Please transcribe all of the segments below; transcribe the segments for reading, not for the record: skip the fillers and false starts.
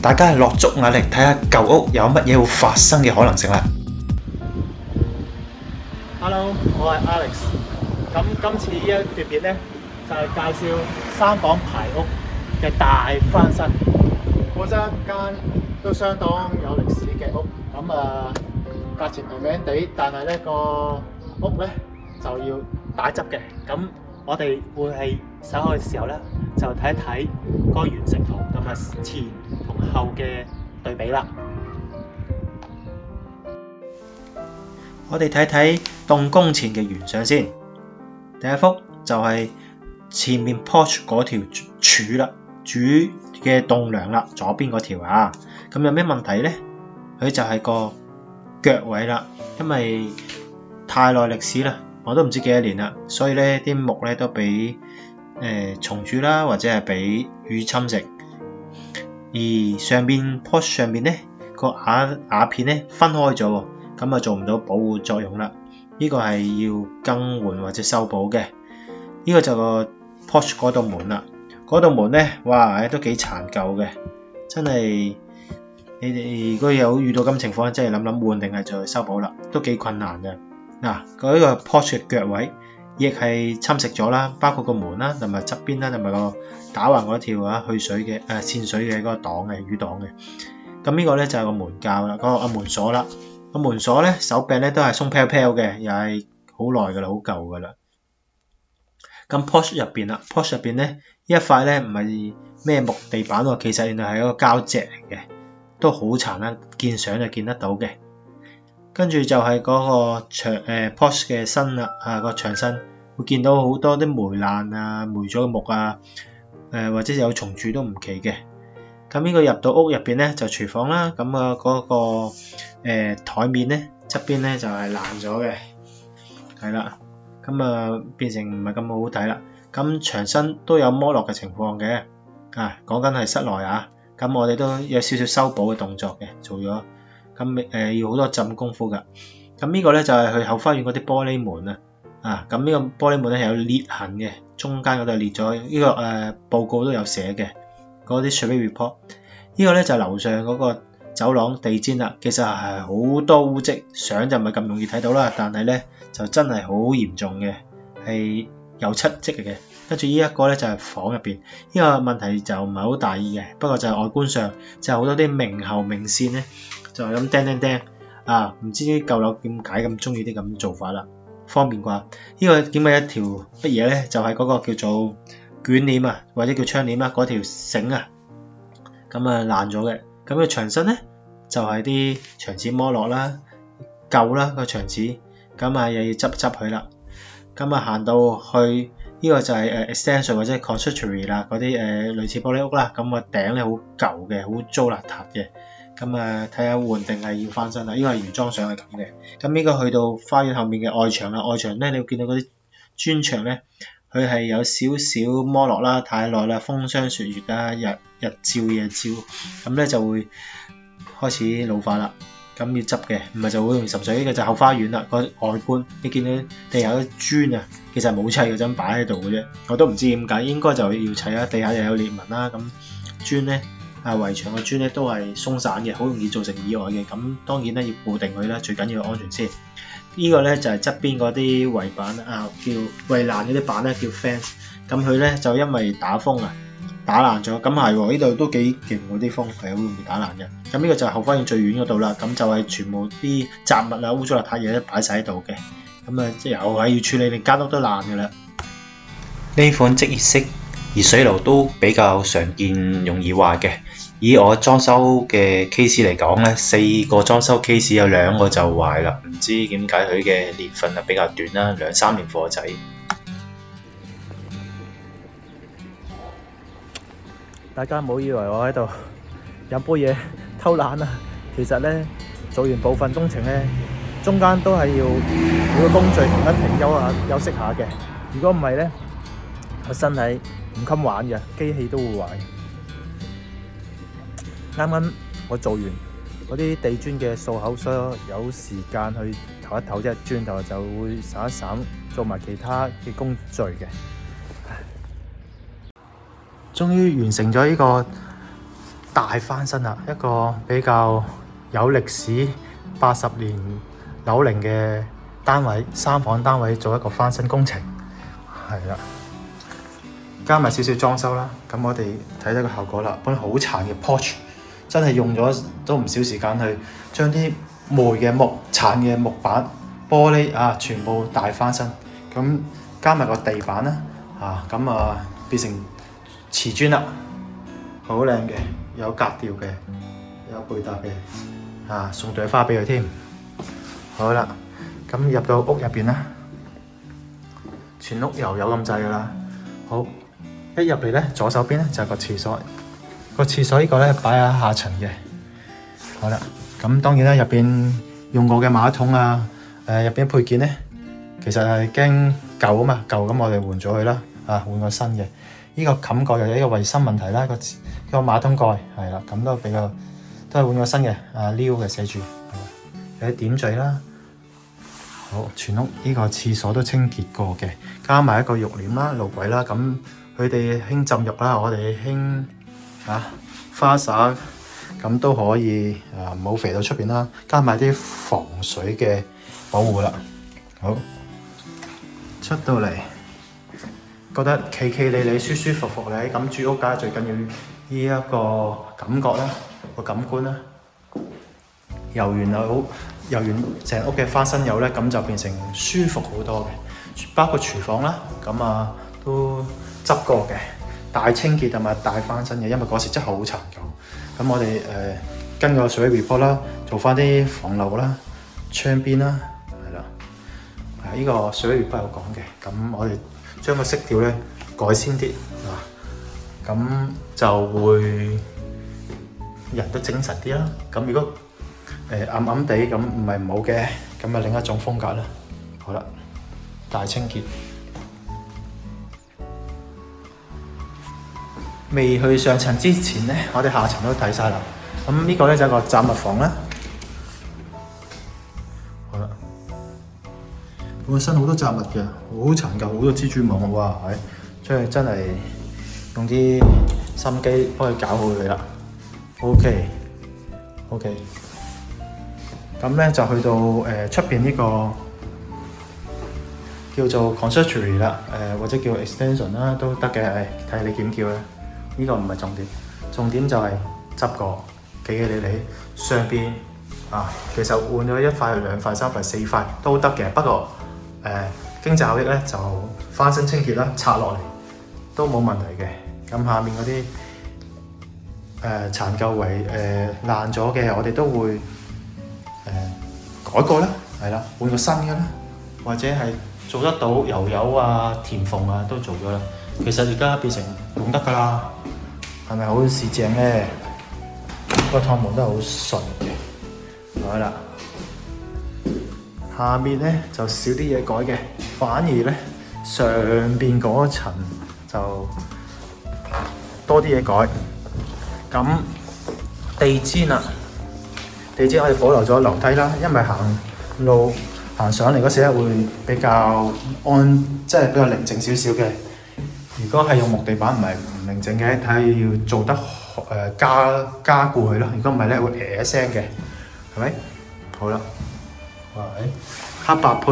大家係落足壓力睇下舊屋有乜嘢會發生嘅可能性啦。Hello，我係 Alex。咁今次呢一段片咧，就係介紹3房排屋嘅大翻新。本身間都相當有歷史嘅屋，咁價錢平平地，但係咧個屋咧就要打執嘅。咁我哋會係稍後嘅時候咧，就睇一睇個完成圖，咁前同後嘅對比啦。我哋睇睇動工前嘅原相先。第一幅就係前面 porch 嗰條柱啦，主嘅棟梁啦，左邊嗰條啊。咁有咩問題呢？佢就係個腳位啦，因為太耐歷史啦，我都唔知幾多年啦，所以咧啲木咧都俾蟲蛀啦，或者係俾雨侵蝕。而上邊 porch 上邊咧個瓦片咧分開咗喎。咁啊做唔到保護作用啦，呢個係要更換或者修補嘅。呢個就個 porch 嗰道門啦，嗰道門咧，哇，都幾殘舊嘅，真係你哋如果有遇到咁情況，真係諗諗換定係再修補啦，都幾困難嘅。嗱，嗰個 porch 嘅腳位亦係侵蝕咗啦，包括個門啦，同埋側邊啦，同埋個打橫嗰條去水嘅滲水嘅嗰個擋嘅雨擋嘅。咁呢個咧就係個門鉸啦，嗰個門鎖啦。個門鎖咧手柄咧都係鬆飄飄嘅，又係好耐噶啦，好舊噶啦。咁 porch 入邊啦 ，porch 入邊咧呢一塊咧唔係咩木地板喎，其實原來係一個膠席嚟嘅，都好殘啦，見相就見得到嘅。跟住就係嗰個porch 嘅身啦，個牆身會見到好多啲霉爛啊、霉咗嘅木啊，或者有蟲蛀都唔奇嘅。咁呢個入到屋入邊咧就廚房啦，咁嗰個台面咧側邊咧就係爛咗嘅，係啦，咁變成唔係咁好睇啦。咁牆身都有剝落嘅情況嘅，講緊係室內啊，咁我哋都有少少修補嘅動作嘅，做咗，咁要好多浸功夫㗎。咁呢個咧就係去後花園嗰啲玻璃門咁呢個玻璃門咧係有裂痕嘅，中間嗰度裂咗，呢個報告都有寫嘅。嗰啲 survey report， 呢個咧就係樓上嗰個走廊地氈啦，其實係好多污跡，相就唔係咁容易睇到啦，但係咧就真係好嚴重嘅，係油漆跡嚟嘅。跟住呢一個咧就係房入邊，呢個問題就唔係好大意嘅，不過就係外觀上就係好多啲明喉明線咧，就係咁釘釘釘唔知啲舊樓點解咁中意啲咁做法啦，方便啩？呢個點解一條乜嘢咧？就係嗰個叫做捲簾或者叫窗簾嗰條繩咁爛咗嘅。咁個牆身咧就係啲牆紙剝落啦、舊啦個牆紙，咁又要執佢啦。咁行到去呢個就係extension 或者 conservatory 啦，嗰啲類似玻璃屋啦。咁個頂咧好舊嘅，好糟邋遢嘅。咁睇下換定係要翻新啦。呢個係原裝相係咁嘅。咁呢個去到花園後面嘅外牆啦，外牆咧你會見到嗰啲磚牆咧。佢係有少少剝落啦，太耐啦，風霜雪月啦，日照夜照，咁咧就會開始老化啦。咁要執嘅，唔係就好容易滲水。呢個就後花園啦，個外觀你見到地下啲磚其實冇砌嘅，就咁擺喺度嘅啫。我都唔知點解，應該就要砌啦。地下又有裂紋啦，咁磚咧圍牆嘅磚咧都係鬆散嘅，好容易造成意外嘅。咁當然咧要固定佢啦，最緊要安全先。呢個咧就係側邊嗰啲圍板叫圍欄嗰啲板咧叫 fence， 咁佢咧就因為打風打爛咗，咁係喎，呢度都幾勁喎，啲風係好容易打爛嘅。咁呢個就係後花園最遠嗰度啦，咁就係全部啲雜物污糟邋遢嘢都擺晒喺度嘅，咁即係又係要處理，連間屋都爛㗎啦。呢款即熱式熱水爐都比較常見，容易壞嘅。以我裝修嘅 case 嚟講咧，4個裝修 case 有2個就壞啦，唔知點解佢嘅年份比較短啦，2-3年貨仔。大家唔好以為我喺度飲杯嘢偷懶其實咧做完部分工程咧，中間都係要每個工序停一停休息下嘅。如果唔係咧，個身體唔襟玩嘅，機器都會壞。啱啱我做完嗰啲地磚嘅掃口，所以有時間去唞一唞啫，轉頭就會散一散，做埋其他嘅工序嘅。終於完成咗呢個大翻新啦，一個比較有歷史80年樓齡嘅單位，3房單位做一個翻新工程，係啦，加埋少少裝修啦，咁我哋睇睇個效果啦。本來好殘嘅 porch， 真係用咗都唔少時間去將啲黴嘅殘嘅木板、玻璃啊全部大翻新，咁加埋個地板啦，變成瓷磚啦，好靚嘅，有格調嘅，有背搭嘅，送朵花俾佢添。好啦，咁入到屋入邊啦，全屋又有咁滯噶啦。好，一入嚟咧，左手邊咧就係個廁所，個廁所呢個咧擺喺下層嘅。好啦，咁當然啦，入邊用過嘅馬桶啊，入邊配件咧，其實係驚舊啊嘛，舊咁我哋換咗佢啦，換個新嘅。呢個冚蓋又有一個衞生問題啦，個馬桶蓋係啦，咁都係換個新嘅，new 嘅寫住，有啲點綴啦。好，全屋呢個廁所都清潔過嘅，加埋一個浴簾啦、露櫃啦，咁佢哋興浸浴啦，我哋興花灑，咁都可以唔好肥到出邊啦，加埋啲防水嘅保護啦。好，出到嚟。覺得企企理理、舒舒服服咧，咁住屋梗係最緊要呢一個感覺啦，個感官啦。油完成屋嘅翻新油咧，咁就變成舒服好多嘅。包括廚房啦，咁都執過嘅，大清潔同埋大翻新嘅，因為嗰時真係好殘舊。咁我哋跟個水 report 啦，做翻啲防漏啦、窗邊啦，係啦。呢個水 report 有講嘅，咁我哋將個色調咧改先啲，咁就會人都精神啲啦。咁如果暗暗地咁唔係唔好嘅，咁另一種風格啦。好啦，大清潔，未去上層之前咧，我哋下層都睇晒啦。咁呢個咧就係個雜物房啦。好啦。本身好多雜物嘅，好殘舊，好多蜘蛛網，哇！真係用啲心機幫佢搞好佢啦。OK，咁咧就去到出邊呢個叫做 conservatory 啦，或者叫 extension 啦都得嘅，睇你點叫啦。呢個唔係重點，重點就係執過企企理理上邊其實換咗1塊、2塊、3塊、4塊都得嘅，不過經濟效益咧就翻新清潔啦，拆落嚟都冇問題嘅。咁下面嗰啲殘舊爛咗嘅，我哋都會改過啦，係啦，換個新嘅啦，或者係做得到油填縫都做咗啦。其實而家變成用得㗎啦，係咪好市正咧？個趟門都係好順嘅，好啦。下面咧就少啲嘢改嘅，反而咧上邊嗰層就多啲嘢改。咁地氈我哋保留咗樓梯啦，因為行路行上嚟嗰時咧會比較即係比較寧靜少少嘅。如果係用木地板唔係唔寧靜嘅，睇要做得加固佢咯。如果唔係咧會一聲嘅，係咪？好啦。黑白配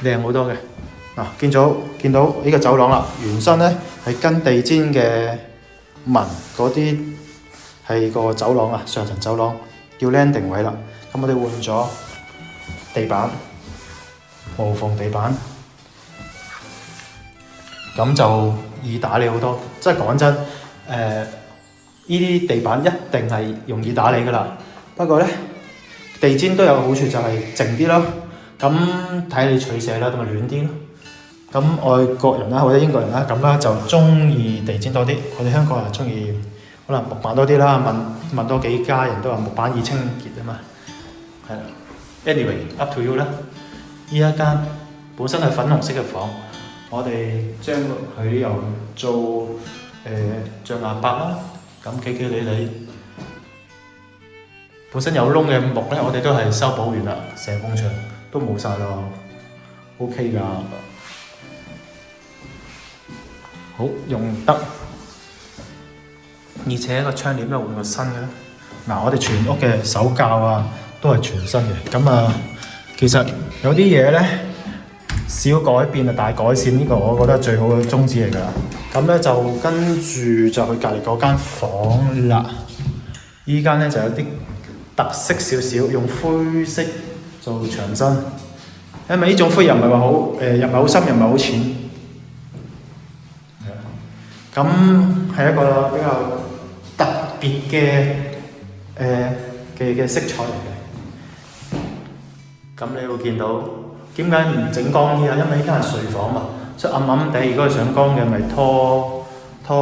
靚好多嘅。見到呢個走廊啦，原身咧係跟地氈嘅紋嗰啲係個走廊上層走廊叫 landing 位啦。咁我哋換咗地板，無縫地板，咁就易打理好多。即係講真，呢啲地板一定係容易打理㗎啦。不過咧，地氈都有個好處就係靜啲咯，咁睇你取捨啦，同埋暖啲咯。咁外國人啦或者英國人啦咁啦就中意地氈多啲，我哋香港人中意可能木板多啲啦。問多幾家人都話木板易清潔啊嘛，係啦。Anyway up to you 啦。呢一間本身係粉紅色嘅房，我哋將佢又做象牙白啦，咁企企理理。本身有窿嘅木咧，我哋都係修補完啦，成埲牆都冇晒咯 ，OK 㗎，好用得。而且個窗簾又換個新嘅咧。嗱，我哋全屋嘅手教啊都係全新嘅。咁啊，其實有啲嘢咧小改變啊大改善，呢個我覺得最好嘅宗旨嚟㗎啦。咁咧就跟住就去隔離嗰間房啦。依間咧就有啲特色少少，用灰色做牆身，因為呢種灰又唔係話好又唔係好深，又唔係好淺。咁係一個比較特別嘅色彩嚟嘅。咁你會見到點解唔整光啲啊？因為呢間係睡房嘛，所以暗暗地。如果係想光嘅，咪拖個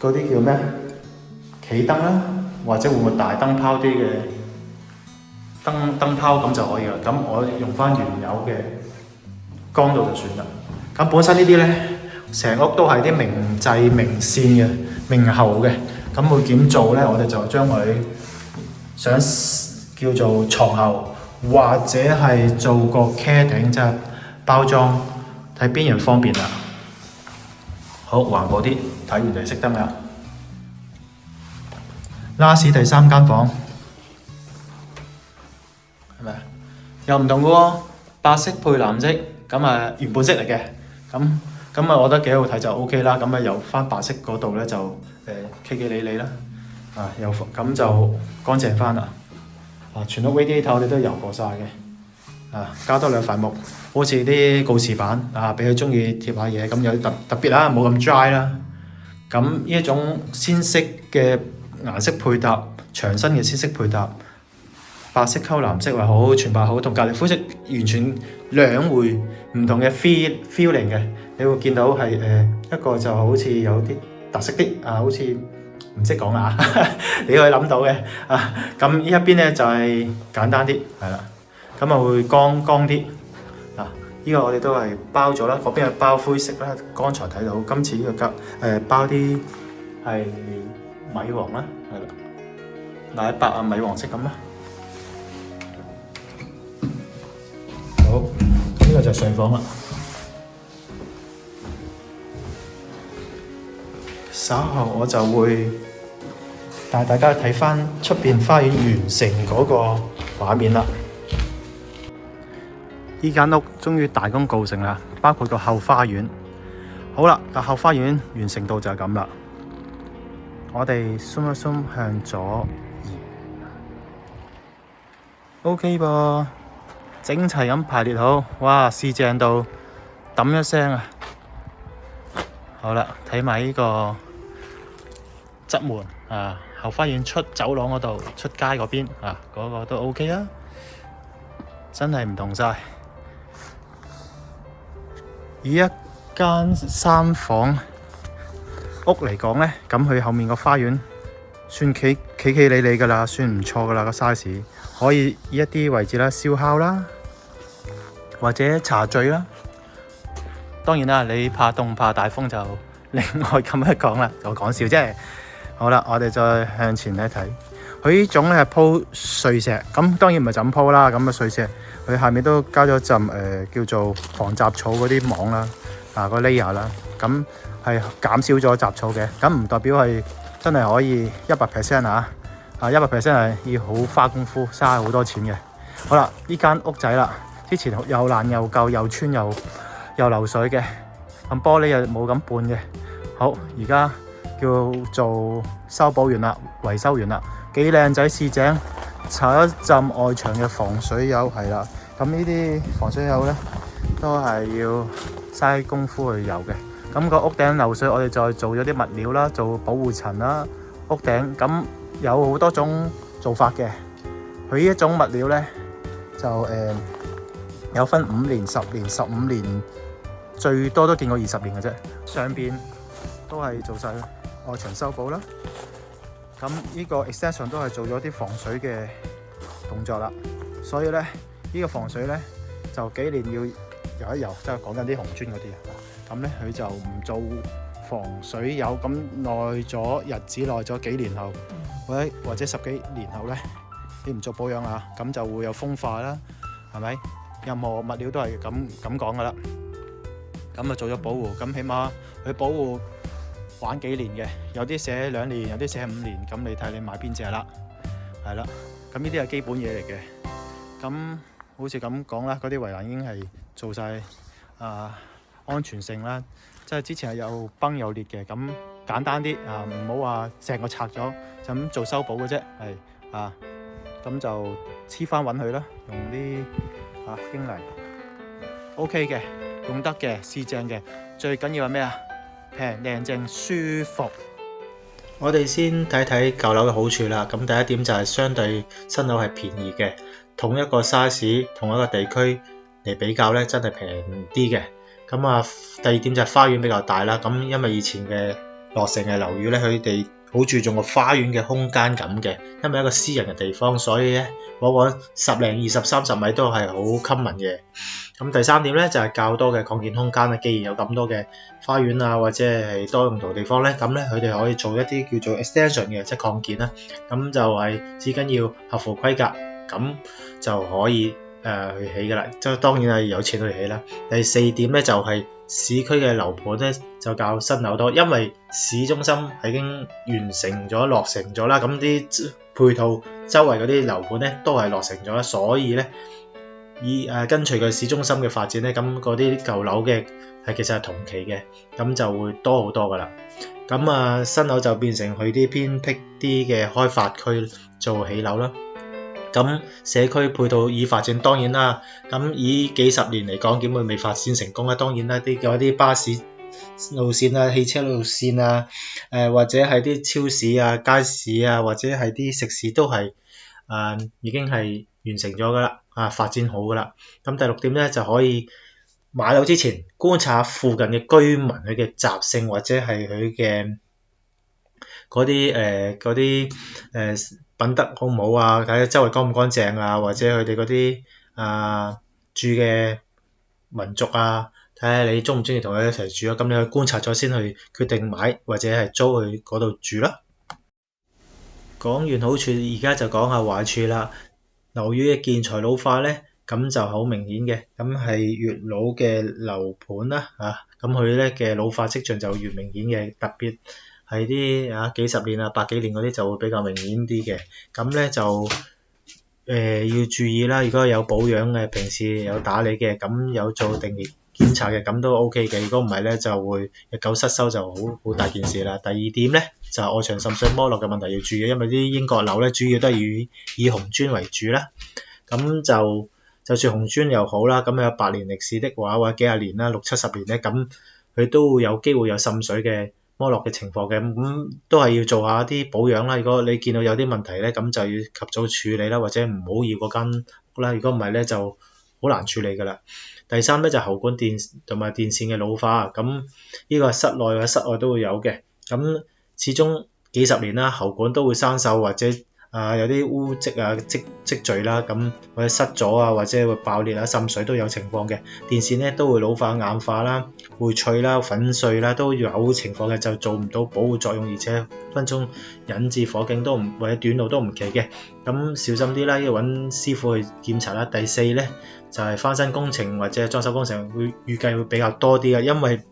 嗰啲叫咩企燈啦，或者換個大燈泡啲嘅燈泡咁就可以啦。咁我用翻原有嘅光度就算啦。咁本身呢啲咧，成屋都係啲明製明線嘅明喉嘅。咁會點做咧？我哋就將佢想叫做床後，或者係做個茄頂，即係包裝，睇邊樣方便啦。好，環保啲，睇完就熄燈啦。last 第三間房係咪？又唔同嘅喎，白色配藍色，咁啊原本色嚟嘅，咁啊我覺得幾好睇就 OK 啦。咁啊由翻白色嗰度咧就企企理理啦，又咁就乾淨翻啦。全屋 radiator 我哋都油過晒嘅，加多兩塊木，好似啲告示板俾佢中意貼下嘢，咁有特別啦，冇咁 dry 啦。咁呢一種鮮色嘅顏色配搭，牆身嘅鮮色配搭，白色溝藍色話好，全白好，同隔離灰色完全兩回唔同嘅 feeling 嘅。你會見到係一個就好似有啲特色啲好似唔識講啊，你可以諗到嘅咁呢一邊咧就係簡單啲，係啦，咁啊會光啲呢個我哋都係包咗啦，嗰邊係包灰色啦，剛才睇到，今次呢個包啲係米黃啦，係啦，奶白啊米黃色咁啦。好，呢個就係睡房啦。稍後我就會帶大家睇翻出邊花園完成嗰個畫面啦。呢間屋終於大功告成啦，包括個後花園。好啦，個後花園完成到就係咁啦。我哋 zoom 一 zoom 向左移 ，OK 噃，整齊咁排列好，哇，試正到揼一聲啊！好啦，睇埋呢個側門後花園出走廊嗰度，出街嗰邊嗰個都 OK 啊，真係唔同晒。以一間三房屋嚟講呢，咁佢後面個花園算企理理㗎啦，算唔錯㗎啦，個 size 可以以一啲位置啦，燒烤啦，或者茶聚啦。當然啦，你怕凍怕大風就另外咁樣講啦，我講笑啫。好啦，我哋再向前睇睇，佢呢種咧係鋪碎石，咁當然唔係就咁鋪啦，咁嘅碎石佢下面都加咗陣叫做防雜草嗰啲網啦，個 layer 啦，咁係減少咗雜草嘅，咁唔代表係真係可以100% 100% 係要好花功夫，嘥好多錢嘅。好啦，呢間屋仔啦，之前又爛又舊又穿又流水嘅，咁玻璃又冇咁半嘅。好，而家叫做修補完啦，維修完啦，幾靚仔，試井搽一浸外牆嘅防水油，係啦。咁呢啲防水油咧都係要嘥功夫去油嘅。咁個屋頂漏水，我哋再做咗啲物料啦，做保護層啦。屋頂咁有好多種做法嘅。佢呢一種物料咧就有分5年、10年、15年，最多都見過20年嘅啫。上邊都係做晒外牆修補啦。咁呢個 extension 都係做咗啲防水嘅動作啦。所以咧呢個防水咧就幾年要油一油，即係講緊啲紅磚嗰啲啊。咁咧佢就唔做防水油，咁耐咗日子耐咗幾年後，或者10幾年後咧，你唔做保養啊，咁就會有風化啦，係咪？任何物料都係咁講噶啦。咁啊做咗保護，咁起碼佢保護玩幾年嘅，有啲寫2年，有啲寫5年，咁你睇你買邊隻啦，係啦。咁呢啲係基本嘢嚟嘅。咁好似咁講啦，嗰啲圍欄已經係做晒安全性啦，即係之前係有崩有裂嘅，咁簡單啲唔好話成個拆咗，就咁做修補嘅啫，係咁就黐翻穩佢啦，用啲英泥 OK 嘅，用得嘅，試正嘅，最緊要係咩啊？平靚正舒服。我哋先睇睇舊樓嘅好處啦。咁第一點就係相對新樓係便宜嘅，同一個 size 同一個地區嚟比較咧，真係平啲嘅。咁第二點就係花園比較大啦。咁因為以前嘅落成嘅樓宇咧，佢哋好注重個花園嘅空間感嘅，因為一個私人嘅地方，所以咧往往10零20、30米都係好 common 嘅。咁第三點咧就係較多嘅擴建空間啦。既然有咁多嘅花園或者係多用途地方咧，咁咧佢哋可以做一啲叫做 extension 嘅，即係擴建啦。咁就係只緊要合乎規格，咁就可以去起噶啦。即係當然係有錢去起啦。第四點咧就係市區嘅樓盤咧就較新樓多，因為市中心已經完成咗落成咗啦，咁啲配套周圍嗰啲樓盤咧都係落成咗啦，所以咧跟隨個市中心嘅發展咧，咁嗰啲舊樓嘅其實係同期嘅，咁就會多好多噶啦。咁新樓就變成去啲偏僻啲嘅開發區做起樓啦。咁社區配套已發展，當然啦。咁以幾十年嚟講，點會未發展成功咧？當然啦，有啲巴士路線汽車路線或者係啲超市街市或者係啲食肆都係已經係完成咗噶啦，發展好噶啦。咁第六點咧就可以買樓之前觀察下附近嘅居民佢嘅習性或者係佢嘅嗰啲品德好唔好睇下周圍乾唔乾淨或者佢哋嗰啲住嘅民族睇下你中唔中意同佢一齊住咁你去觀察咗先去決定買或者係租去嗰度住啦。講完好處，而家就講下壞處啦。樓宇嘅建材老化咧，咁就好明顯嘅，咁係越老嘅樓盤啦咁佢咧嘅老化跡象就越明顯嘅，特別係啲幾十年百幾年嗰啲就會比較明顯啲嘅。咁咧就要注意啦，如果有保養嘅，平時有打理嘅，咁有做定期檢查嘅，咁都 OK 嘅。如果唔係咧，就會日久失修就好大件事啦。第二點咧就係外牆滲水剝落嘅問題要注意，因為啲英國樓咧主要都係以紅磚為主啦。咁就算紅磚又好啦，咁有100年歷史的話或者幾廿年啦，60、70年咧，咁佢都會有機會有滲水嘅剝落嘅情況嘅，咁都係要做下啲保養啦。如果你見到有啲問題咧，咁就要及早處理啦，或者唔好要嗰間屋啦。如果唔係咧，就好難處理噶啦。第三咧就喉管電同埋電線嘅老化，咁呢個係室內或者室外都會有嘅。咁始終幾十年啦，喉管都會生鏽或者有啲污漬積聚啦，咁或者塞咗或者會爆裂滲水都有情況嘅。電線咧都會老化硬化啦，會脆啦、粉碎啦都有情況嘅，就做唔到保護作用，而且分鐘引致火警都唔或者短路都唔奇嘅。咁小心啲啦，要揾師傅去檢查啦。第四咧就係翻新工程或者裝修工程會預計會比較多啲嘅，因為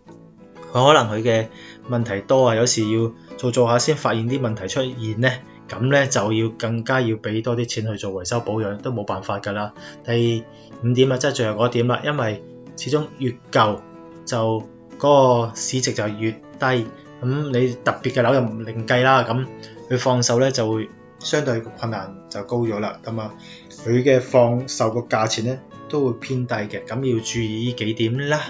可能佢嘅問題多有時要做下先發現啲問題出現咧。咁咧就要更加要俾多啲錢去做維修保養，都冇辦法㗎啦。第5點即係最後嗰點啦，因為始終越舊就嗰個市值就越低，咁你特別嘅樓又唔另計啦，咁佢放售咧就會相對困難就高咗啦。咁佢嘅放售個價錢咧都會偏低嘅，咁要注意呢幾點啦。